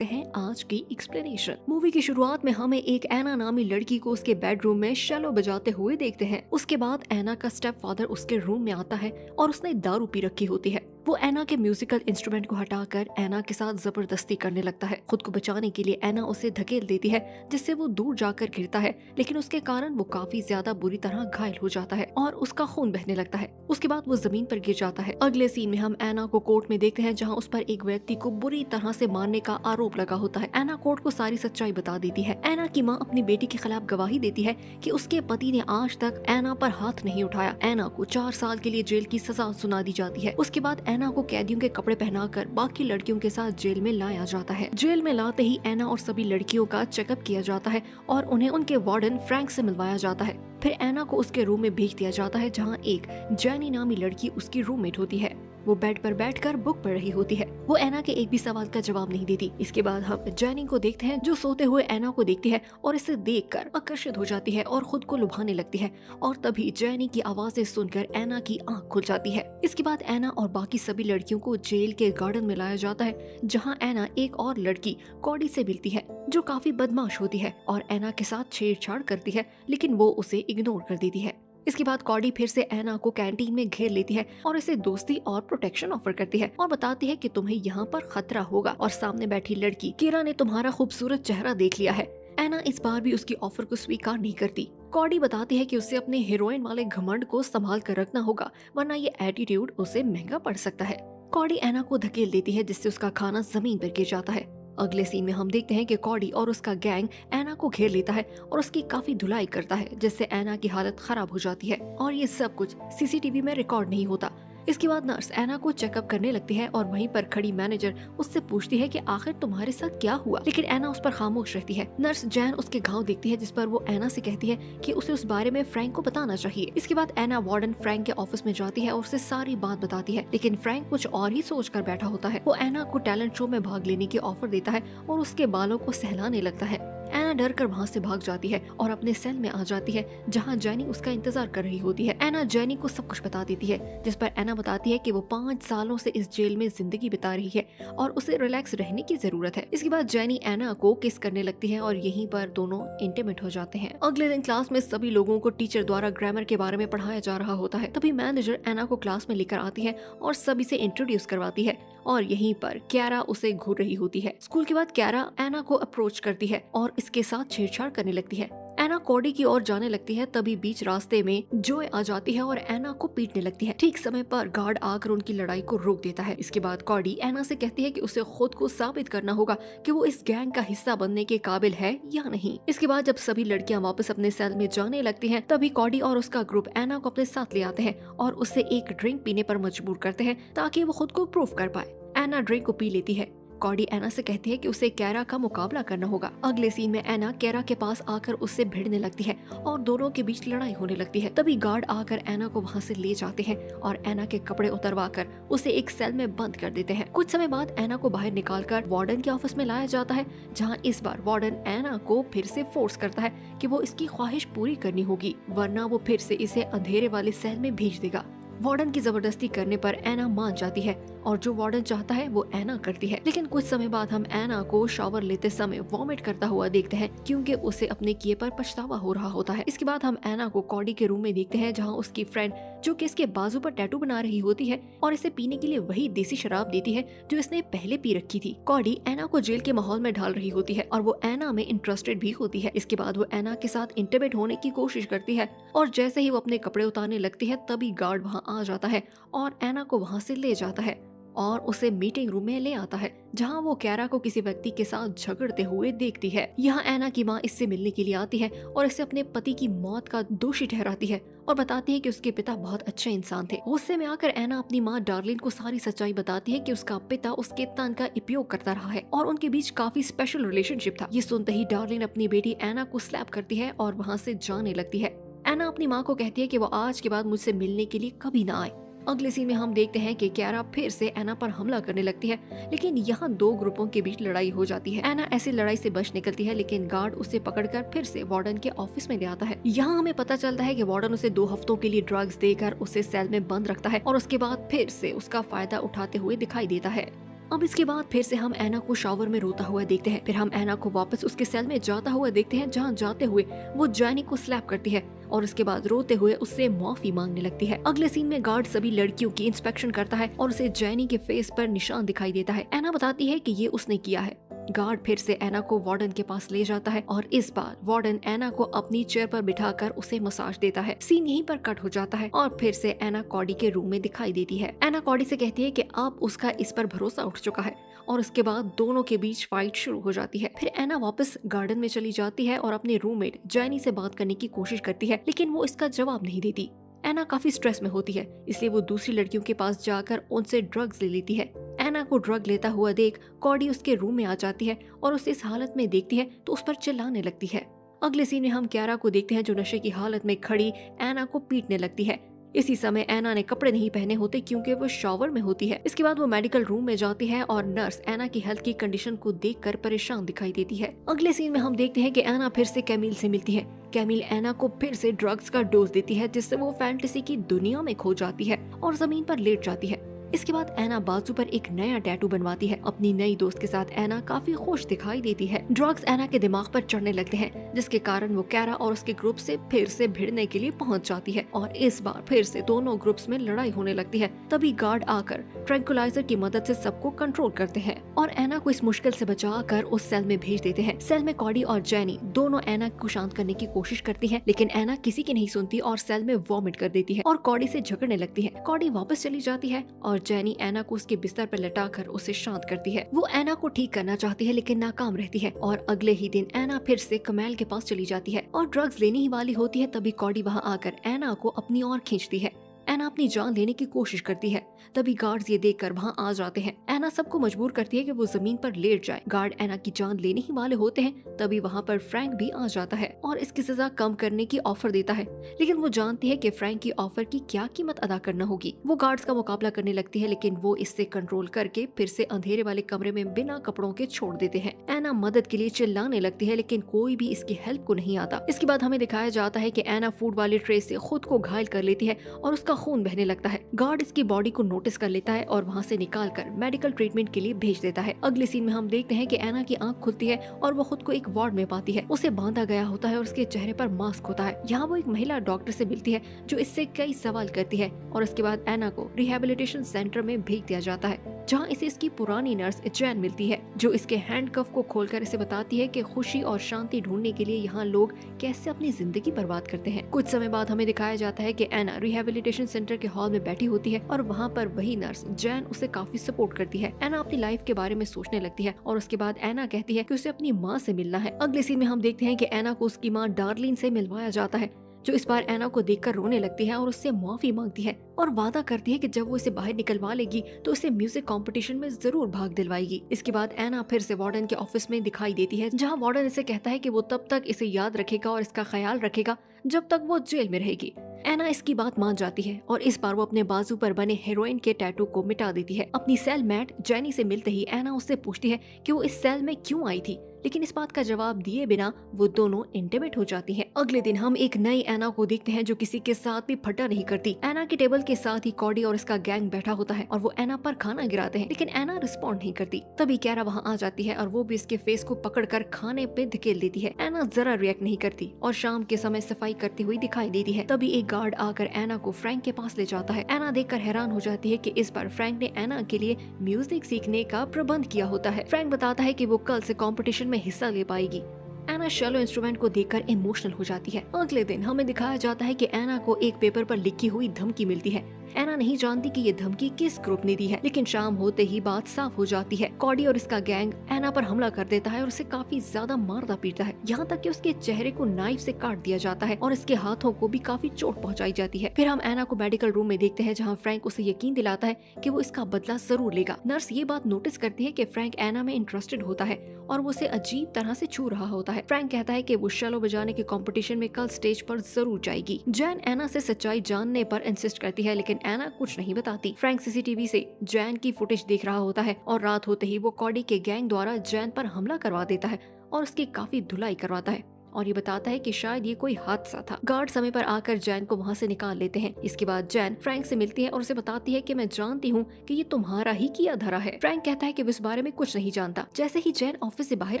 हैं आज की एक्सप्लेनेशन। मूवी की शुरुआत में हमें एक एना नामी लड़की को उसके बेडरूम में शेलो बजाते हुए देखते हैं। उसके बाद एना का स्टेप फादर उसके रूम में आता है और उसने दारू पी रखी होती है। वो एना के म्यूजिकल इंस्ट्रूमेंट को हटाकर एना के साथ जबरदस्ती करने लगता है। खुद को बचाने के लिए एना उसे धकेल देती है जिससे वो दूर जाकर गिरता है, लेकिन उसके कारण वो काफी ज्यादा बुरी तरह घायल हो जाता है और उसका खून बहने लगता है। उसके बाद वो जमीन पर गिर जाता है। अगले सीन में हम एना को कोर्ट में देखते हैं जहाँ उस पर एक व्यक्ति को बुरी तरह से मारने का आरोप लगा होता है। एना कोर्ट को सारी सच्चाई बता देती है। एना की माँ अपनी बेटी के खिलाफ गवाही देती है कि उसके पति ने आज तक एना पर हाथ नहीं उठाया। एना को 4 साल के लिए जेल की सजा सुना दी जाती है। उसके बाद एना को कैदियों के कपड़े पहनाकर बाकी लड़कियों के साथ जेल में लाया जाता है। जेल में लाते ही एना और सभी लड़कियों का चेकअप किया जाता है और उन्हें उनके वार्डन फ्रैंक से मिलवाया जाता है। फिर एना को उसके रूम में भेज दिया जाता है जहाँ एक जैनी नामी लड़की उसकी रूममेट होती है। वो बेड पर बैठकर बुक पढ़ रही होती है। वो एना के एक भी सवाल का जवाब नहीं देती। इसके बाद हम जैनी को देखते हैं जो सोते हुए एना को देखती है और इसे देखकर आकर्षित हो जाती है और खुद को लुभाने लगती है। और तभी जैनी की आवाजें सुनकर एना की आंख खुल जाती है। इसके बाद एना और बाकी सभी लड़कियों को जेल के गार्डन में लाया जाता है जहाँ एना एक और लड़की कॉडी से मिलती है जो काफी बदमाश होती है और एना के साथ छेड़छाड़ करती है, लेकिन वो उसे इग्नोर कर देती है। इसके बाद कॉडी फिर से एना को कैंटीन में घेर लेती है और इसे दोस्ती और प्रोटेक्शन ऑफर करती है और बताती है कि तुम्हें यहाँ पर खतरा होगा और सामने बैठी लड़की किरा ने तुम्हारा खूबसूरत चेहरा देख लिया है। एना इस बार भी उसकी ऑफर को स्वीकार नहीं करती। कॉडी बताती है कि उसे अपने हीरोइन वाले घमंड को संभाल कर रखना होगा, वरना ये एटीट्यूड उसे महंगा पड़ सकता है। कॉडी एना को धकेल देती है जिससे उसका खाना जमीन पर गिर जाता है। अगले सीन में हम देखते हैं कि कॉडी और उसका गैंग एना को घेर लेता है और उसकी काफी धुलाई करता है जिससे एना की हालत खराब हो जाती है और ये सब कुछ सीसीटीवी में रिकॉर्ड नहीं होता। इसके बाद नर्स एना को चेकअप करने लगती है और वहीं पर खड़ी मैनेजर उससे पूछती है कि आखिर तुम्हारे साथ क्या हुआ, लेकिन एना उस पर खामोश रहती है। नर्स जैन उसके घाव देखती है जिस पर वो एना से कहती है कि उसे उस बारे में फ्रैंक को बताना चाहिए। इसके बाद एना वार्डन फ्रैंक के ऑफिस में जाती है और उसे सारी बात बताती है, लेकिन फ्रैंक कुछ और ही सोच कर बैठा होता है। वो एना को टैलेंट शो में भाग लेने की ऑफर देता है और उसके बालों को सहलाने लगता है। एना डर कर वहाँ से भाग जाती है और अपने सेल में आ जाती है जहाँ जैनी उसका इंतजार कर रही होती है। एना जैनी को सब कुछ बता देती है जिस पर एना बताती है कि वो 5 सालों से इस जेल में जिंदगी बिता रही है और उसे रिलैक्स रहने की जरूरत है। इसके बाद जैनी एना को किस करने लगती है और यहीं पर दोनों इंटीमेट हो जाते हैं। अगले दिन क्लास में सभी लोगों को टीचर द्वारा ग्रामर के बारे में पढ़ाया जा रहा होता है। तभी मैनेजर एना को क्लास में लेकर आती है और सभी से इंट्रोड्यूस करवाती है और यहीं पर क्यारा उसे घूर रही होती है। स्कूल के बाद क्यारा एना को अप्रोच करती है और इसके साथ छेड़छाड़ करने लगती है। एना कॉडी की ओर जाने लगती है, तभी बीच रास्ते में जोय आ जाती है और एना को पीटने लगती है। ठीक समय पर गार्ड आकर उनकी लड़ाई को रोक देता है। इसके बाद कॉडी एना से कहती है कि उसे खुद को साबित करना होगा कि वो इस गैंग का हिस्सा बनने के काबिल है या नहीं। इसके बाद जब सभी लड़कियां वापस अपने सेल में जाने लगती हैं, तभी कॉडी और उसका ग्रुप एना को अपने साथ ले आते हैं और उसे एक ड्रिंक पीने पर मजबूर करते हैं ताकि वो खुद को प्रूव कर पाए। एना ड्रिंक को पी लेती है। कॉडी एना से कहती है कि उसे कैरा का मुकाबला करना होगा। अगले सीन में एना कैरा के पास आकर उससे भिड़ने लगती है और दोनों के बीच लड़ाई होने लगती है। तभी गार्ड आकर एना को वहाँ से ले जाते हैं और एना के कपड़े उतरवाकर उसे एक सेल में बंद कर देते हैं। कुछ समय बाद एना को बाहर निकालकर वार्डन के ऑफिस में लाया जाता है जहाँ इस बार वार्डन एना को फिर से फोर्स करता है कि वो इसकी ख्वाहिश पूरी करनी होगी, वरना वो फिर से इसे अंधेरे वाले सेल में भेज देगा। वार्डन की जबरदस्ती करने पर एना मान जाती है और जो वार्डन चाहता है वो एना करती है। लेकिन कुछ समय बाद हम एना को शावर लेते समय वॉमिट करता हुआ देखते हैं क्योंकि उसे अपने किए पर पछतावा हो रहा होता है। इसके बाद हम एना को कॉडी के रूम में देखते हैं जहाँ उसकी फ्रेंड जो कि इसके बाजू पर टैटू बना रही होती है और इसे पीने के लिए वही देसी शराब देती है जो इसने पहले पी रखी थी। कॉडी एना को जेल के माहौल में ढाल रही होती है और वो एना में इंटरेस्टेड भी होती है। इसके बाद वो एना के साथ इंटीमेट होने की कोशिश करती है और जैसे ही वो अपने कपड़े उतारने लगती है तभी गार्ड वहाँ आ जाता है और एना को वहाँ से ले जाता है और उसे मीटिंग रूम में ले आता है जहाँ वो कैरा को किसी व्यक्ति के साथ झगड़ते हुए देखती है। यहाँ एना की माँ इससे मिलने के लिए आती है और इसे अपने पति की मौत का दोषी ठहराती है और बताती है कि उसके पिता बहुत अच्छे इंसान थे। गुस्से में आकर एना अपनी माँ डार्लिन को सारी सच्चाई बताती है कि उसका पिता उसके तन का उपयोग करता रहा है और उनके बीच काफी स्पेशल रिलेशनशिप था। ये सुनते ही डार्लिन अपनी बेटी एना को स्लैप करती है और वहाँ से जाने लगती है। एना अपनी माँ को कहती है कि वो आज के बाद मुझसे मिलने के लिए कभी ना आए। अगले सीन में हम देखते हैं कि क्यारा फिर से एना पर हमला करने लगती है, लेकिन यहाँ 2 ग्रुपों के बीच लड़ाई हो जाती है। एना ऐसी लड़ाई से बच निकलती है, लेकिन गार्ड उसे पकड़कर फिर से वार्डन के ऑफिस में ले आता है। यहाँ हमें पता चलता है कि वार्डन उसे 2 हफ्तों के लिए ड्रग्स देकर उसे सेल में बंद रखता है और उसके बाद फिर से उसका फायदा उठाते हुए दिखाई देता है। अब इसके बाद फिर से हम एना को शावर में रोता हुआ देखते हैं। फिर हम एना को वापस उसके सेल में जाता हुआ देखते हैं, जहाँ जाते हुए वो जैनी को स्लैप करती है और उसके बाद रोते हुए उससे माफी मांगने लगती है। अगले सीन में गार्ड सभी लड़कियों की इंस्पेक्शन करता है और उसे जैनी के फेस पर निशान दिखाई देता है। एना बताती है कि ये उसने किया है। गार्ड फिर से एना को वार्डन के पास ले जाता है और इस बार वार्डन एना को अपनी चेयर पर बिठाकर उसे मसाज देता है। सीन यहीं पर कट हो जाता है और फिर से एना कॉडी के रूम में दिखाई देती है। एना कॉडी से कहती है कि अब उसका इस पर भरोसा उठ चुका है और उसके बाद दोनों के बीच फाइट शुरू हो जाती है। फिर एना वापस गार्डन में चली जाती है और अपने रूममेट जैनी से बात करने की कोशिश करती है, लेकिन वो इसका जवाब नहीं देती। एना काफी स्ट्रेस में होती है, इसलिए वो दूसरी लड़कियों के पास जाकर उनसे ड्रग्स ले लेती है। एना को ड्रग लेता हुआ देख कॉडी उसके रूम में आ जाती है और उसे इस हालत में देखती है तो उस पर चिल्लाने लगती है। अगले सीन में हम क्यारा को देखते हैं जो नशे की हालत में खड़ी एना को पीटने लगती है। इसी समय एना ने कपड़े नहीं पहने होते क्योंकि वो शॉवर में होती है। इसके बाद वो मेडिकल रूम में जाती है और नर्स एना की हेल्थ की कंडीशन को देखकर परेशान दिखाई देती है। अगले सीन में हम देखते हैं कि एना फिर से कैमिल से मिलती है। कैमिल एना को फिर से ड्रग्स का डोज देती है, जिससे वो फैंटेसी की दुनिया में खो जाती है और जमीन पर लेट जाती है। इसके बाद एना बाजू पर एक नया टैटू बनवाती है। अपनी नई दोस्त के साथ एना काफी खुश दिखाई देती है। ड्रग्स एना के दिमाग पर चढ़ने लगते हैं, जिसके कारण वो कैरा और उसके ग्रुप से फिर से भिड़ने के लिए पहुंच जाती है और इस बार फिर से दोनों ग्रुप्स में लड़ाई होने लगती है। तभी गार्ड आकर ट्रैंकुलाइजर की मदद से सबको कंट्रोल करते हैं और एना को इस मुश्किल से बचाकर उस सेल में भेज देते हैं। सेल में कॉडी और जैनी दोनों एना को शांत करने की कोशिश करती है, लेकिन एना किसी की नहीं सुनती और सेल में वॉमिट कर देती है और कॉडी से झगड़ने लगती है। कॉडी वापस चली जाती है और जैनी एना को उसके बिस्तर पर लटाकर उसे शांत करती है। वो एना को ठीक करना चाहती है लेकिन नाकाम रहती है और अगले ही दिन एना फिर से कमैल के पास चली जाती है और ड्रग्स लेने ही वाली होती है। तभी कॉडी वहाँ आकर एना को अपनी ओर खींचती है। एना अपनी जान लेने की कोशिश करती है, तभी गार्ड्स ये देखकर वहाँ आ जाते हैं। एना सबको मजबूर करती है कि वो जमीन पर लेट जाए। गार्ड एना की जान लेने ही वाले होते हैं, तभी वहाँ पर फ्रैंक भी आ जाता है और इसकी सजा कम करने की ऑफर देता है, लेकिन वो जानती है कि फ्रैंक की ऑफर की क्या कीमत अदा करना होगी। वो गार्ड्स का मुकाबला करने लगती है, लेकिन वो इससे कंट्रोल करके फिर से अंधेरे वाले कमरे में बिना कपड़ों के छोड़ देते हैं। एना मदद के लिए चिल्लाने लगती है, लेकिन कोई भी इसकी हेल्प को नहीं आता। इसके बाद हमें दिखाया जाता है कि एना फूड वाले ट्रे से खुद को घायल कर लेती है और उसका खून बहने लगता है। गार्ड इसकी बॉडी को नोटिस कर लेता है और वहाँ से निकालकर मेडिकल ट्रीटमेंट के लिए भेज देता है। अगले सीन में हम देखते हैं कि एना की आंख खुलती है और वो खुद को एक वार्ड में पाती है। उसे बांधा गया होता है और उसके चेहरे पर मास्क होता है। यहाँ वो एक महिला डॉक्टर से मिलती है जो इससे कई सवाल करती है और उसके बाद एना को रिहेबिलिटेशन सेंटर में भेज दिया जाता है, जहाँ इसे इसकी पुरानी नर्स जैन मिलती है, जो इसके हैंडकफ को खोलकर इसे बताती है कि खुशी और शांति ढूंढने के लिए यहाँ लोग कैसे अपनी जिंदगी बर्बाद करते हैं। कुछ समय बाद हमें दिखाया जाता है कि एना रिहेबिलिटेशन सेंटर के हॉल में बैठी होती है और वहाँ पर वही नर्स जैन उसे काफी सपोर्ट करती है। एना अपनी लाइफ के बारे में सोचने लगती है और उसके बाद एना कहती है कि उसे अपनी माँ से मिलना है। अगले सीन में हम देखते हैं कि एना को उसकी माँ डार्लिन से मिलवाया जाता है, जो इस बार एना को देखकर रोने लगती है और उससे माफी मांगती है और वादा करती है कि जब वो इसे बाहर निकलवा लेगी तो उसे म्यूजिक कंपटीशन में जरूर भाग दिलवाएगी। इसके बाद एना फिर से वार्डन के ऑफिस में दिखाई देती है, जहां वार्डन इसे कहता है कि वो तब तक इसे याद रखेगा और इसका ख्याल रखेगा जब तक वो जेल में रहेगी। एना इसकी बात मान जाती है और इस बार वो अपने बाजू पर बने हेरोइन के टैटू को मिटा देती है। अपनी सेल मेट जैनी से मिलते ही एना उससे पूछती है कि वो इस सेल में क्यों आई थी, लेकिन इस बात का जवाब दिए बिना वो दोनों इंटीमेट हो जाती हैं। अगले दिन हम एक नई एना को देखते हैं जो किसी के साथ भी फटा नहीं करती। एना के टेबल के साथ ही कॉडी और इसका गैंग बैठा होता है और वो एना पर खाना गिराते हैं, लेकिन एना रिस्पॉन्ड नहीं करती। तभी कैरा वहाँ आ जाती है और वो भी इसके फेस को पकड़कर खाने पे धकेल देती है। एना जरा रिएक्ट नहीं करती और शाम के समय सफाई करती हुई दिखाई देती है। तभी एक गार्ड आकर एना को फ्रैंक के पास ले जाता है। एना देखकर हैरान हो जाती है कि इस बार फ्रैंक ने एना के लिए म्यूजिक सीखने का प्रबंध किया होता है। फ्रैंक बताता है कि वो कल से कंपटीशन में हिस्सा ले पाएगी। एना शेलो इंस्ट्रूमेंट को देखकर इमोशनल हो जाती है। अगले दिन हमें दिखाया जाता है कि एना को एक पेपर पर लिखी हुई धमकी मिलती है। एना नहीं जानती कि ये धमकी किस ग्रुप ने दी है, लेकिन शाम होते ही बात साफ हो जाती है। कॉडी और इसका गैंग एना पर हमला कर देता है और उसे काफी ज्यादा मारता पीटता है, यहाँ तक कि उसके चेहरे को नाइफ से काट दिया जाता है और इसके हाथों को भी काफी चोट पहुंचाई जाती है। फिर हम एना को मेडिकल रूम में देखते हैं, जहाँ फ्रैंक उसे यकीन दिलाता है कि वो इसका बदला जरूर लेगा। नर्स ये बात नोटिस करती है कि फ्रैंक एना में इंटरेस्टेड होता है और वो उसे अजीब तरह से छू रहा होता है। फ्रैंक कहता है कि वो शेलो बजाने के कंपटीशन में कल स्टेज पर जरूर जाएगी। जैन एना से सच्चाई जानने पर इंसिस्ट करती है, लेकिन एना कुछ नहीं बताती। फ्रैंक सीसीटीवी से जैन की फुटेज देख रहा होता है और रात होते ही वो कॉडी के गैंग द्वारा जैन पर हमला करवा देता है और उसकी काफी धुलाई करवाता है। और ये बताता है कि शायद ये कोई हादसा था। गार्ड समय पर आकर जैन को वहाँ से निकाल लेते हैं। इसके बाद जैन फ्रैंक से मिलती है और उसे बताती है कि मैं जानती हूँ कि ये तुम्हारा ही किया धरा है। फ्रैंक कहता है कि वो इस बारे में कुछ नहीं जानता। जैसे ही जैन ऑफिस से बाहर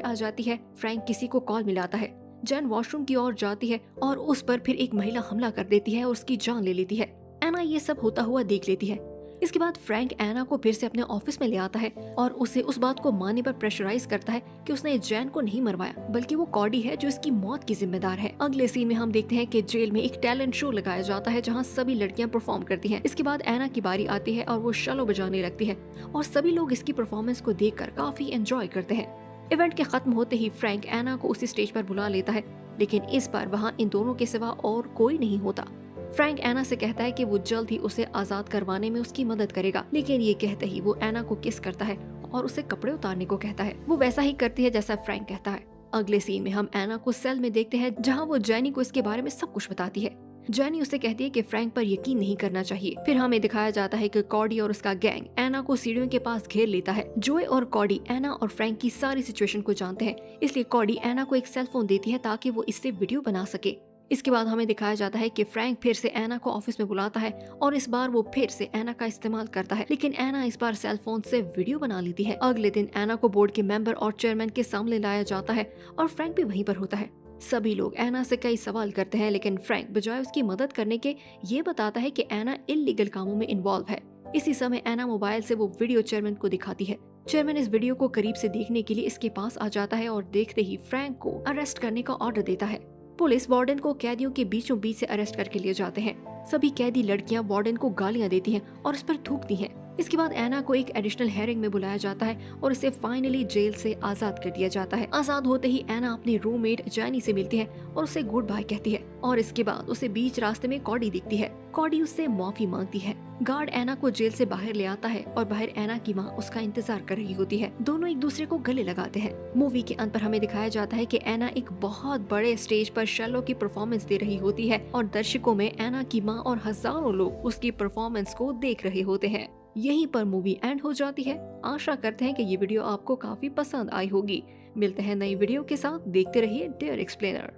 आ जाती है, फ्रैंक किसी को कॉल मिलाता है। जैन वॉशरूम की ओर जाती है और उस पर फिर एक महिला हमला कर देती है और उसकी जान ले लेती है। एना ये सब होता हुआ देख लेती है। इसके बाद फ्रैंक एना को फिर से अपने ऑफिस में ले आता है और उसे उस बात को मानने पर प्रेशराइज करता है कि उसने जैन को नहीं मरवाया, बल्कि वो कॉडी है जो इसकी मौत की जिम्मेदार है। अगले सीन में हम देखते हैं कि जेल में एक टैलेंट शो लगाया जाता है जहां सभी लड़कियां परफॉर्म करती हैं। इसके बाद एना की बारी आती है और वो शलो बजाने लगती है और सभी लोग इसकी परफॉर्मेंस को देखकर काफी एंजॉय करते हैं। इवेंट के खत्म होते ही फ्रैंक एना को उसी स्टेज पर बुला लेता है, लेकिन इस बार वहाँ इन दोनों के सिवा और कोई नहीं होता। फ्रैंक एना से कहता है कि वो जल्द ही उसे आजाद करवाने में उसकी मदद करेगा, लेकिन ये कहते ही वो एना को किस करता है और उसे कपड़े उतारने को कहता है। वो वैसा ही करती है जैसा फ्रैंक कहता है। अगले सीन में हम एना को सेल में देखते हैं जहाँ वो जैनी को इसके बारे में सब कुछ बताती है। जैनी उसे कहती है कि फ्रैंक पर यकीन नहीं करना चाहिए। फिर हमें दिखाया जाता है कि कॉडी और उसका गैंग एना को सीढ़ियों के पास घेर लेता है। जोए और कॉडी एना और फ्रैंक की सारी सिचुएशन को जानते हैं, इसलिए कॉडी एना को एक सेल फोन देती है ताकि वो इससे वीडियो बना सके। इसके बाद हमें दिखाया जाता है कि फ्रैंक फिर से एना को ऑफिस में बुलाता है और इस बार वो फिर से एना का इस्तेमाल करता है, लेकिन एना इस बार सेल फोन से वीडियो बना लेती है। अगले दिन एना को बोर्ड के मेंबर और चेयरमैन के सामने लाया जाता है और फ्रैंक भी वहीं पर होता है। सभी लोग एना से कई सवाल करते हैं, लेकिन फ्रैंक बजाय उसकी मदद करने के ये बताता है कि एना इल्लीगल कामों में इन्वॉल्व है। इसी समय एना मोबाइल से वो वीडियो चेयरमैन को दिखाती है। चेयरमैन इस वीडियो को करीब से देखने के लिए इसके पास आ जाता है और देखते ही फ्रैंक को अरेस्ट करने का ऑर्डर देता है। पुलिस वार्डन को कैदियों के बीचों बीच से अरेस्ट करके ले जाते हैं। सभी कैदी लड़कियां वार्डन को गालियां देती हैं और उस पर थूकती हैं। इसके बाद एना को एक एडिशनल हेयरिंग में बुलाया जाता है और इसे फाइनली जेल से आजाद कर दिया जाता है। आजाद होते ही एना अपनी रूममेट जैनी से मिलती है और उसे गुड बाय कहती है और इसके बाद उसे बीच रास्ते में कॉडी दिखती है। कॉडी उससे माफी मांगती है। गार्ड एना को जेल से बाहर ले आता है और बाहर एना की माँ उसका इंतजार कर रही होती है। दोनों एक दूसरे को गले लगाते हैं। मूवी के अंत पर हमें दिखाया जाता है कि एना एक बहुत बड़े स्टेज पर शैलो की परफॉर्मेंस दे रही होती है और दर्शकों में एना की माँ और हजारों लोग उसकी परफॉर्मेंस को देख रहे होते हैं। यहीं पर मूवी एंड हो जाती है। आशा करते हैं कि ये वीडियो आपको काफी पसंद आई होगी। मिलते हैं नई वीडियो के साथ। देखते रहिए डेयर एक्सप्लेनर।